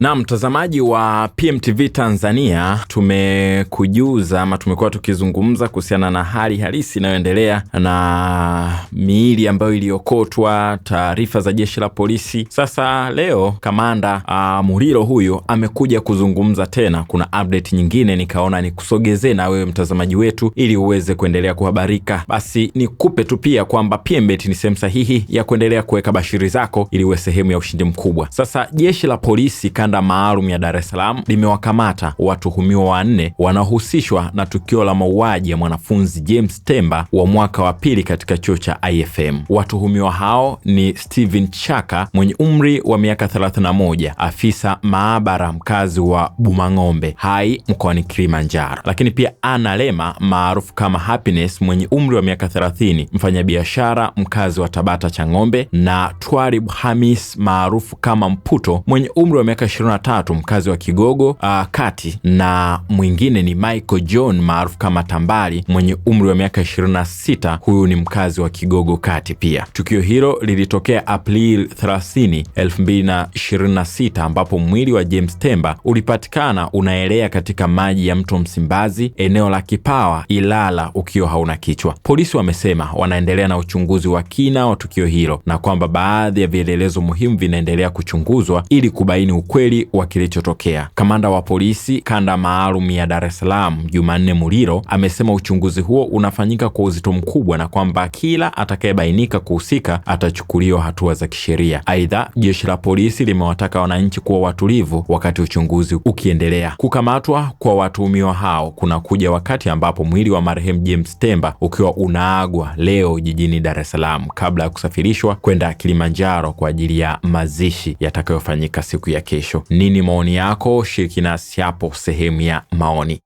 Na mtazamaji wa PMTV Tanzania, tumekujuza ama tumekuwa tukizungumza kuhusiana na hali halisi inayoendelea na miili ambayo iliokotwa, taarifa za jeshi la polisi. Sasa leo kamanda Muliro huyu amekuja kuzungumza tena. Kuna update nyingine nikaona nikusogezee na wewe mtazamaji wetu ili uweze kuendelea kuhabarika. Basi nikupe tu pia kwamba PMBet ni sehemu sahihi ya kuendelea kuweka bashiri zako ili uwe sehemu ya ushindi mkubwa. Sasa jeshi la polisi kanda maalum ya Dar es Salaam limewakamata watuhumiwa 4 wanaohusishwa na tukio la mauaji ya mwanafunzi James Temba wa mwaka wa pili katika chuo cha IFM. Watuhumiwa hao ni Steven Chaka mwenye umri wa miaka 31, afisa maabara mkazi wa Bumang'ombe Hai mkoani Kilimanjaro. Lakini pia Anna Lema maarufu kama Happiness mwenye umri wa miaka 30, mfanyabiashara mkazi wa Tabata Chang'ombe, na Twarib Hamis maarufu kama Mputo mwenye umri wa miaka 23, mkazi wa Kigogo Kati, na mwingine ni Michael John maarufu kama Tambali mwenye umri wa miaka 26, huyu ni mkazi wa Kigogo Kati pia. Tukio hilo lilitokea Aprili 30, 2026 ambapo mwili wa James Temba ulipatikana unaelea katika maji ya mto Msimbazi, eneo la Kipawa, Ilala, ukiwa hauna kichwa. Polisi wamesema wanaendelea na uchunguzi wa kina wa tukio hilo na kwamba baadhi ya vielelezo muhimu vinaendelea kuchunguzwa ili kubaini ukweli wa kilichotokea. Kamanda wa polisi kanda maalum ya Dar es Salaam Jumanne Muliro amesema uchunguzi huo unafanyika kwa uzito mkubwa na kwamba kila atakayebainika kuhusika atachukuliwa hatua za kisheria. Aidha, jeshi la polisi limewataka wananchi kuwa watulivu wakati uchunguzi ukiendelea. Kukamatwa kwa watuhumiwa hao kunakuja wakati ambapo mwili wa marehemu James Temba ukiwa unaagwa leo jijini Dar es Salaam kabla ya kusafirishwa kwenda Kilimanjaro kwa ajili ya mazishi yatakayofanyika siku ya kesho. Nini maoni yako? Shiriki nasi hapo sehemu ya maoni.